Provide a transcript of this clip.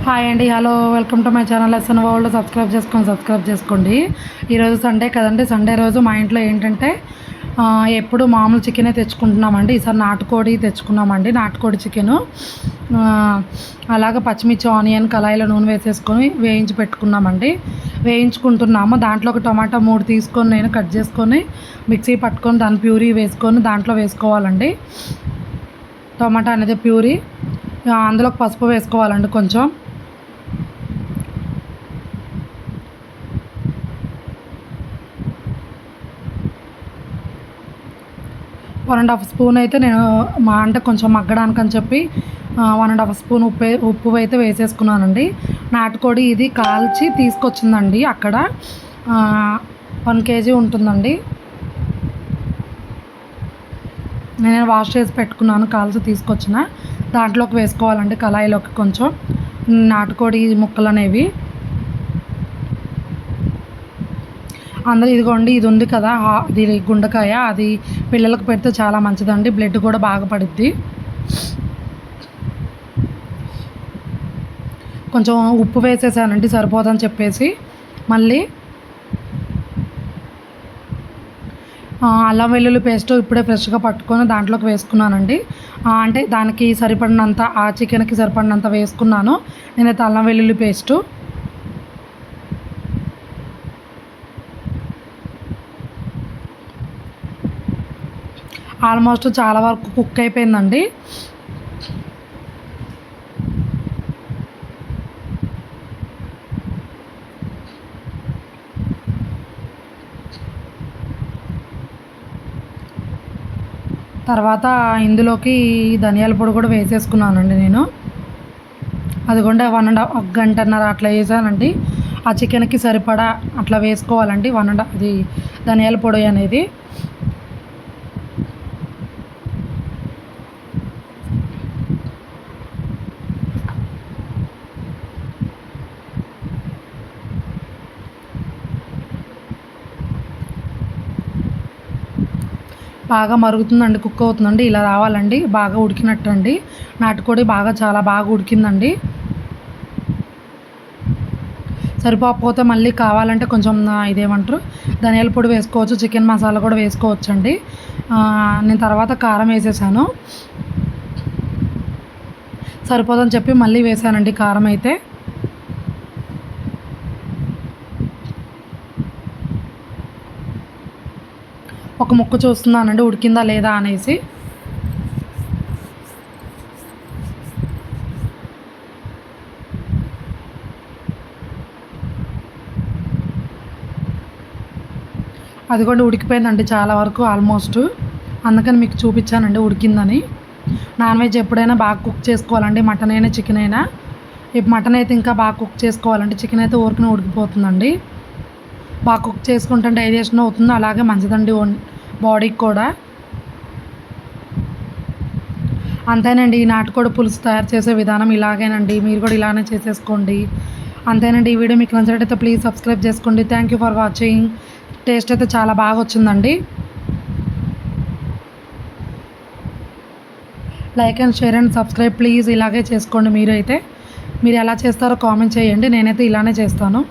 Hi అండి, hello, welcome to my channel SN world. Subscribe చేసుకోండి. ఈరోజు సండే కదండి. సండే రోజు మా ఇంట్లో ఏంటంటే ఎప్పుడు మామూలు చికెనే తెచ్చుకుంటున్నామండి. ఈసారి నాటుకోడి తెచ్చుకున్నామండి, నాటుకోడి చికెను. అలాగే పచ్చిమిర్చి ఆనియన్ కళాయిలో నూనె వేసేసుకొని వేయించి పెట్టుకున్నామండి. వేయించుకుంటున్నాము. దాంట్లో ఒక టమాటా 3 తీసుకొని నేను కట్ చేసుకొని మిక్సీ పట్టుకొని దాని ప్యూరీ వేసుకొని దాంట్లో వేసుకోవాలండి. టమాటా అనేది ప్యూరీ, అందులోకి పసుపు వేసుకోవాలండి కొంచెం. వన్ అండ్ హాఫ్ స్పూన్ అయితే నేను అంటే కొంచెం మగ్గడానికి అని చెప్పి 1.5 స్పూన్ ఉప్పు అయితే వేసేసుకున్నానండి. నాటుకోడి ఇది కాల్చి తీసుకొచ్చిందండి. అక్కడ 1 కేజీ ఉంటుందండి. నేను వాష్ చేసి పెట్టుకున్నాను. కాల్చి తీసుకొచ్చిన దాంట్లోకి వేసుకోవాలండి, కళాయిలోకి కొంచెం నాటుకోడి ముక్కలు అనేవి. అందరూ ఇదిగోండి, ఇది ఉంది కదా, ఇది గుండకాయ, అది పిల్లలకు పెడితే చాలా మంచిదండి. బ్లడ్ కూడా బాగా పడుద్ది. కొంచెం ఉప్పు వేసేసానండి సరిపోదని చెప్పేసి. మళ్ళీ అల్లం వెల్లుల్లి పేస్ట్ ఇప్పుడే ఫ్రెష్గా పట్టుకొని దాంట్లోకి వేసుకున్నానండి. అంటే దానికి సరిపడినంత, ఆ చికెన్కి సరిపడినంత వేసుకున్నాను నేనైతే అల్లం వెల్లుల్లి పేస్టు. ఆల్మోస్ట్ చాలా వరకు కుక్ అయిపోయిందండి. తర్వాత ఇందులోకి ధనియాల పొడి కూడా వేసేసుకున్నానండి నేను. అదిగోండి 1.5 గంటన్నర అట్లా వేసానండి. ఆ చికెన్కి సరిపడా అట్లా వేసుకోవాలండి అది ధనియాల పొడి అనేది. బాగా మరుగుతుందండి, కుక్ అవుతుందండి. ఇలా రావాలండి, బాగా ఉడికినట్టు అండి. నాటుకోడి చాలా బాగా ఉడికిందండి. సరిపోకపోతే మళ్ళీ కావాలంటే కొంచెం ఇదేమంటారు ధనియాల పొడి వేసుకోవచ్చు, చికెన్ మసాలా కూడా వేసుకోవచ్చు అండి. నేను తర్వాత కారం వేసేసాను. సరిపోదని చెప్పి మళ్ళీ వేసానండి కారం అయితే. ఒక ముక్క చూస్తున్నానండి ఉడికిందా లేదా అనేసి. అది కూడా ఉడికిపోయిందండి చాలా వరకు ఆల్మోస్ట్. అందుకని మీకు చూపించానండి ఉడికిందని. నాన్ వెజ్ ఎప్పుడైనా బాగా కుక్ చేసుకోవాలండి, మటన్ అయినా చికెన్ అయినా. ఇప్పుడు మటన్ అయితే ఇంకా బాగా కుక్ చేసుకోవాలండి, చికెన్ అయితే ఊరికనే ఉడికిపోతుందండి. బాగా కుక్ చేసుకుంటే డైజెషన్ అవుతుంది, అలాగే మంచిదండి బాడీకి కూడా. అంతేనండి, ఈ నాటుకోడి పులుసు తయారు చేసే విధానం ఇలాగేనండి. మీరు కూడా ఇలానే చేసేసుకోండి. అంతేనండి. ఈ వీడియో మీకు నచ్చినట్టయితే ప్లీజ్ సబ్స్క్రైబ్ చేసుకోండి. Thank you for watching. Taste అయితే చాలా బాగా వచ్చిందండి. Like and share and subscribe please ఇలాగే చేసుకోండి. మీరు ఎలా చేస్తారో కామెంట్ చేయండి. నేనైతే ఇలానే చేస్తాను.